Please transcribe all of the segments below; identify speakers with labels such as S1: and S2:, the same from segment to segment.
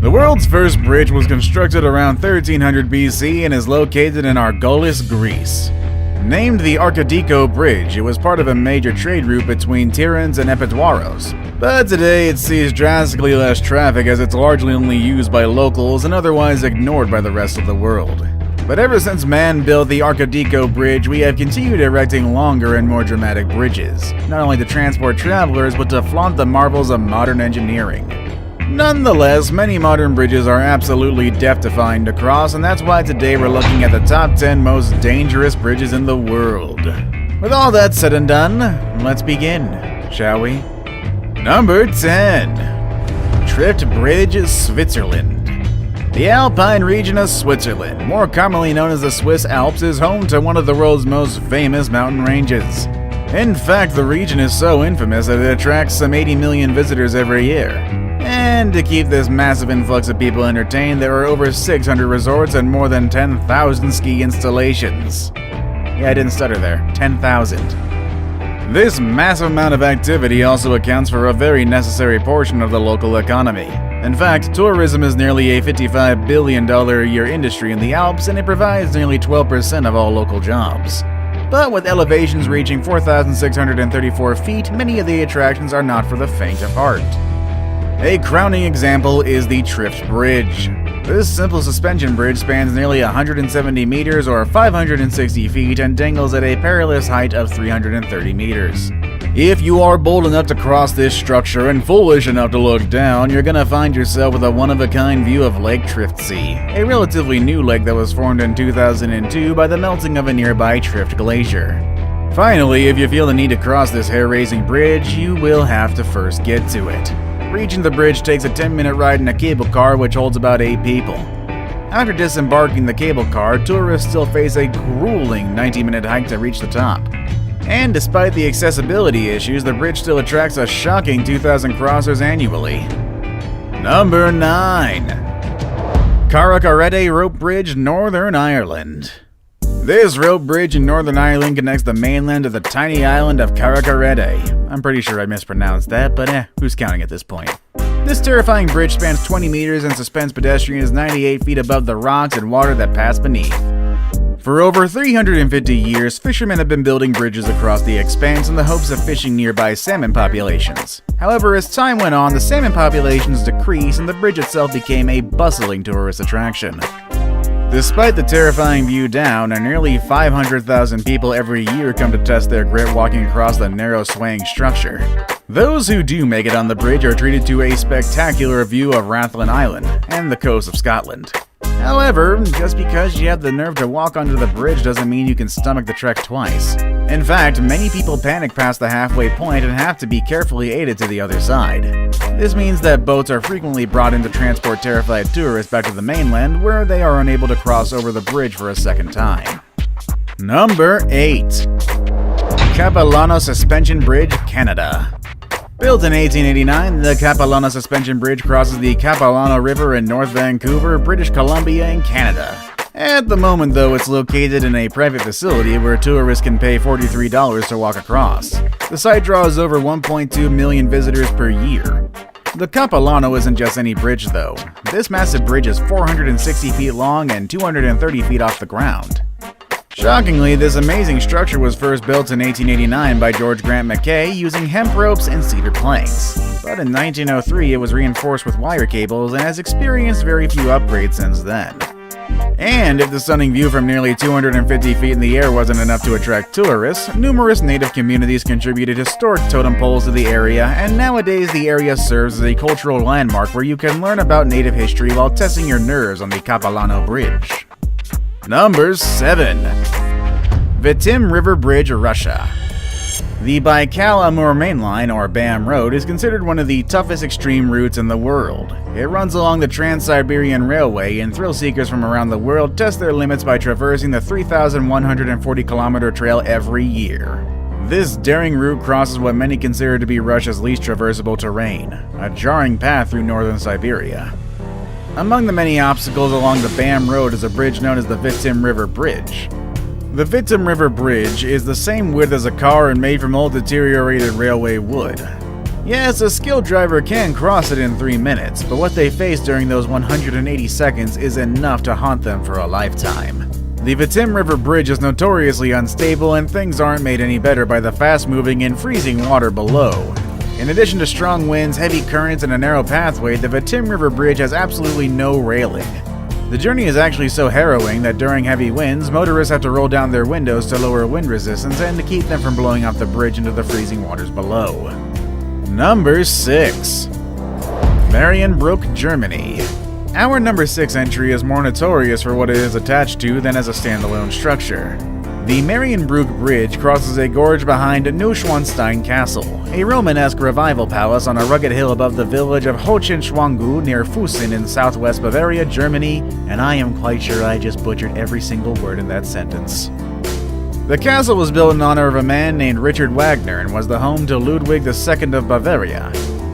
S1: The world's first bridge was constructed around 1300 BC and is located in Argolis, Greece. Named the Archidiko Bridge, it was part of a major trade route between Tiryns and Epidouros. But today it sees drastically less traffic as it's largely only used by locals and otherwise ignored by the rest of the world. But ever since man built the Archidiko Bridge, we have continued erecting longer and more dramatic bridges, not only to transport travelers but to flaunt the marvels of modern engineering. Nonetheless, many modern bridges are absolutely death-defying to cross, and that's why today we're looking at the top 10 most dangerous bridges in the world. With all that said and done, let's begin, shall we? Number 10. Trift Bridge, Switzerland. The Alpine region of Switzerland, more commonly known as the Swiss Alps, is home to one of the world's most famous mountain ranges. In fact, the region is so infamous that it attracts some 80 million visitors every year. And to keep this massive influx of people entertained, there are over 600 resorts and more than 10,000 ski installations. Yeah, I didn't stutter there. 10,000. This massive amount of activity also accounts for a very necessary portion of the local economy. In fact, tourism is nearly a $55 billion a year industry in the Alps, and it provides nearly 12% of all local jobs. But with elevations reaching 4,634 feet, many of the attractions are not for the faint of heart. A crowning example is the Trift Bridge. This simple suspension bridge spans nearly 170 meters or 560 feet and dangles at a perilous height of 330 meters. If you are bold enough to cross this structure and foolish enough to look down, you're gonna find yourself with a one-of-a-kind view of Lake Triftsee, a relatively new lake that was formed in 2002 by the melting of a nearby Trift glacier. Finally, if you feel the need to cross this hair-raising bridge, you will have to first get to it. Reaching the bridge takes a 10-minute ride in a cable car which holds about 8 people. After disembarking the cable car, tourists still face a grueling 90-minute hike to reach the top. And despite the accessibility issues, the bridge still attracts a shocking 2,000 crossers annually. Number 9. Carrick-a-Rede Rope Bridge, Northern Ireland. This rope bridge in Northern Ireland connects the mainland to the tiny island of Carrick-a-Rede. I'm pretty sure I mispronounced that, but who's counting at this point? This terrifying bridge spans 20 meters and suspends pedestrians 98 feet above the rocks and water that pass beneath. For over 350 years, fishermen have been building bridges across the expanse in the hopes of fishing nearby salmon populations. However, as time went on, the salmon populations decreased and the bridge itself became a bustling tourist attraction. Despite the terrifying view down, nearly 500,000 people every year come to test their grit walking across the narrow swaying structure. Those who do make it on the bridge are treated to a spectacular view of Rathlin Island and the coast of Scotland. However, just because you have the nerve to walk onto the bridge doesn't mean you can stomach the trek twice. In fact, many people panic past the halfway point and have to be carefully aided to the other side. This means that boats are frequently brought in to transport terrified tourists back to the mainland, where they are unable to cross over the bridge for a second time. Number 8. Capilano Suspension Bridge, Canada. Built in 1889, the Capilano Suspension Bridge crosses the Capilano River in North Vancouver, British Columbia in Canada. At the moment, though, it's located in a private facility where tourists can pay $43 to walk across. The site draws over 1.2 million visitors per year. The Capilano isn't just any bridge, though. This massive bridge is 460 feet long and 230 feet off the ground. Shockingly, this amazing structure was first built in 1889 by George Grant Mackay using hemp ropes and cedar planks. But in 1903, it was reinforced with wire cables and has experienced very few upgrades since then. And if the stunning view from nearly 250 feet in the air wasn't enough to attract tourists, numerous native communities contributed historic totem poles to the area, and nowadays the area serves as a cultural landmark where you can learn about native history while testing your nerves on the Capilano Bridge. Number 7. Vitim River Bridge, Russia. The Baikal-Amur Main Line, or BAM Road, is considered one of the toughest extreme routes in the world. It runs along the Trans-Siberian Railway, and thrill seekers from around the world test their limits by traversing the 3,140-kilometer trail every year. This daring route crosses what many consider to be Russia's least traversable terrain, a jarring path through northern Siberia. Among the many obstacles along the BAM Road is a bridge known as the Vitim River Bridge. The Vitim River Bridge is the same width as a car and made from old deteriorated railway wood. Yes, a skilled driver can cross it in 3 minutes, but what they face during those 180 seconds is enough to haunt them for a lifetime. The Vitim River Bridge is notoriously unstable, and things aren't made any better by the fast-moving and freezing water below. In addition to strong winds, heavy currents, and a narrow pathway, the Vitim River Bridge has absolutely no railing. The journey is actually so harrowing that during heavy winds, motorists have to roll down their windows to lower wind resistance and to keep them from blowing off the bridge into the freezing waters below. Number 6. Marienbrück, Germany. Our number 6 entry is more notorious for what it is attached to than as a standalone structure. The Marienbrück Bridge crosses a gorge behind Neuschwanstein Castle, a Romanesque revival palace on a rugged hill above the village of Hohenschwangau near Fussen in southwest Bavaria, Germany, and I am quite sure I just butchered every single word in that sentence. The castle was built in honor of a man named Richard Wagner and was the home to Ludwig II of Bavaria.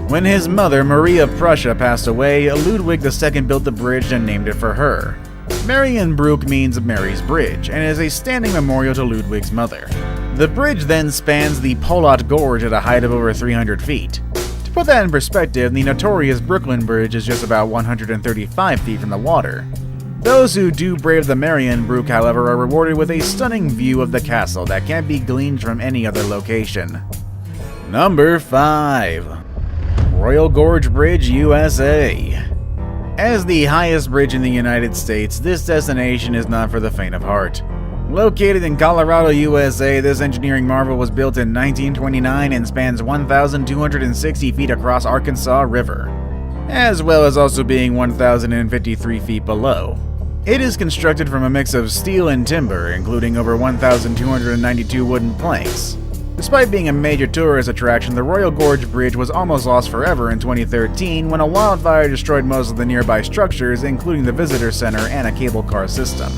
S1: When his mother, Maria of Prussia, passed away, Ludwig II built the bridge and named it for her. Marienbrück means Mary's Bridge, and is a standing memorial to Ludwig's mother. The bridge then spans the Polot Gorge at a height of over 300 feet. To put that in perspective, the notorious Brooklyn Bridge is just about 135 feet from the water. Those who do brave the Marienbrück, however, are rewarded with a stunning view of the castle that can't be gleaned from any other location. Number 5. Royal Gorge Bridge, USA. As the highest bridge in the United States, this destination is not for the faint of heart. Located in Colorado, USA, this engineering marvel was built in 1929 and spans 1,260 feet across Arkansas River, as well as also being 1,053 feet below. It is constructed from a mix of steel and timber, including over 1,292 wooden planks. Despite being a major tourist attraction, the Royal Gorge Bridge was almost lost forever in 2013 when a wildfire destroyed most of the nearby structures, including the visitor center and a cable car system.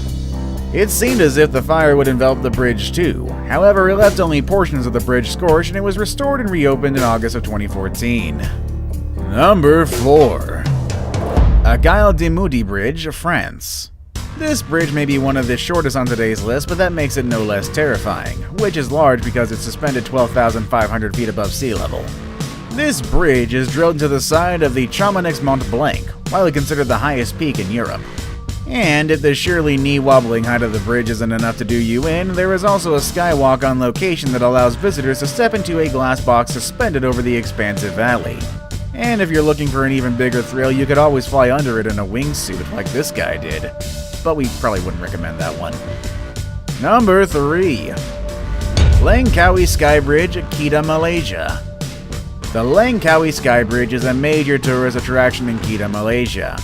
S1: It seemed as if the fire would envelop the bridge too. However, it left only portions of the bridge scorched, and it was restored and reopened in August of 2014. Number 4. Agile de Moody Bridge, France. This bridge may be one of the shortest on today's list, but that makes it no less terrifying, which is large because it's suspended 12,500 feet above sea level. This bridge is drilled into the side of the Chamonix Mont Blanc, widely considered the highest peak in Europe. And if the surely knee-wobbling height of the bridge isn't enough to do you in, there is also a skywalk on location that allows visitors to step into a glass box suspended over the expansive valley. And if you're looking for an even bigger thrill, you could always fly under it in a wingsuit like this guy did. But we probably wouldn't recommend that one. Number 3. Langkawi Sky Bridge, Kedah, Malaysia. The Langkawi Sky Bridge is a major tourist attraction in Kedah, Malaysia.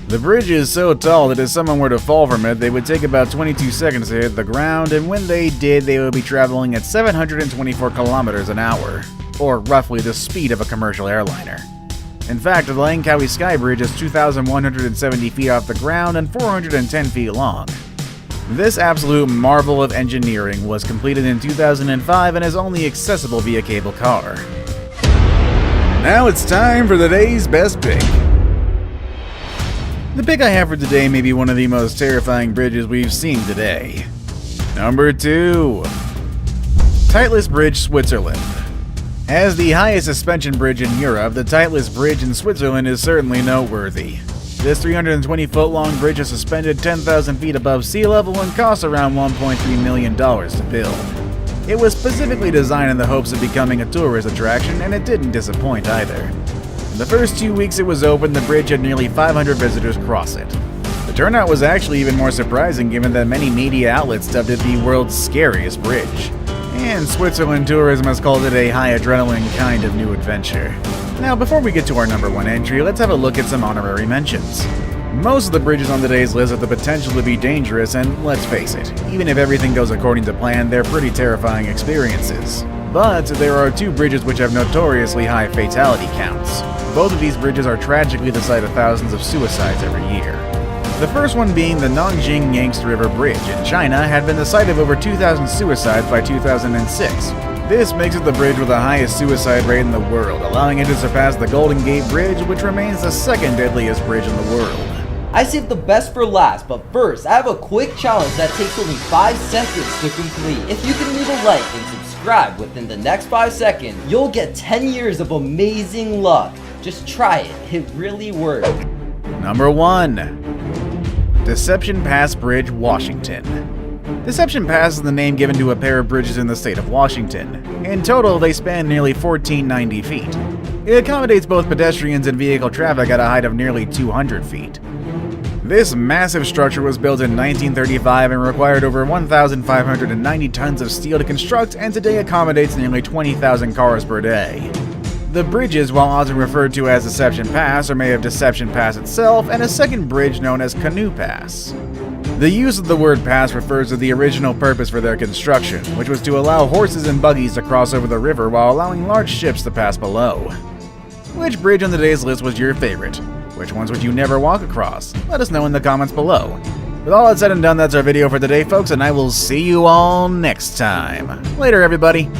S1: The bridge is so tall that if someone were to fall from it, they would take about 22 seconds to hit the ground, and when they did, they would be traveling at 724 kilometers an hour, or roughly the speed of a commercial airliner. In fact, the Langkawi Sky Bridge is 2,170 feet off the ground and 410 feet long. This absolute marvel of engineering was completed in 2005 and is only accessible via cable car. Now it's time for the day's best pick. The pick I have for today may be one of the most terrifying bridges we've seen today. Number 2. Titlis Bridge, Switzerland. As the highest suspension bridge in Europe, the Titlis Bridge in Switzerland is certainly noteworthy. This 320-foot-long bridge is suspended 10,000 feet above sea level and costs around $1.3 million to build. It was specifically designed in the hopes of becoming a tourist attraction, and it didn't disappoint either. In the first 2 weeks it was open, the bridge had nearly 500 visitors cross it. The turnout was actually even more surprising given that many media outlets dubbed it the world's scariest bridge. And Switzerland tourism has called it a high-adrenaline kind of new adventure. Now, before we get to our number 1 entry, let's have a look at some honorary mentions. Most of the bridges on today's list have the potential to be dangerous, and let's face it, even if everything goes according to plan, they're pretty terrifying experiences. But there are 2 bridges which have notoriously high fatality counts. Both of these bridges are tragically the site of thousands of suicides every year. The first one being the Nanjing Yangtze River Bridge in China had been the site of over 2,000 suicides by 2006. This makes it the bridge with the highest suicide rate in the world, allowing it to surpass the Golden Gate Bridge, which remains the second deadliest bridge in the world.
S2: I saved the best for last, but first, I have a quick challenge that takes only 5 seconds to complete. If you can leave a like and subscribe subscribe within the next 5 seconds, you'll get 10 years of amazing luck. Just try it, it really works.
S1: Number 1. Deception Pass Bridge, Washington. Deception Pass is the name given to a pair of bridges in the state of Washington. In total, they span nearly 1,490 feet. It accommodates both pedestrians and vehicle traffic at a height of nearly 200 feet. This massive structure was built in 1935 and required over 1,590 tons of steel to construct, and today accommodates nearly 20,000 cars per day. The bridges, while often referred to as Deception Pass, are made of Deception Pass itself and a second bridge known as Canoe Pass. The use of the word pass refers to the original purpose for their construction, which was to allow horses and buggies to cross over the river while allowing large ships to pass below. Which bridge on today's list was your favorite? Which ones would you never walk across? Let us know in the comments below. With all that said and done, that's our video for today, folks, and I will see you all next time. Later, everybody.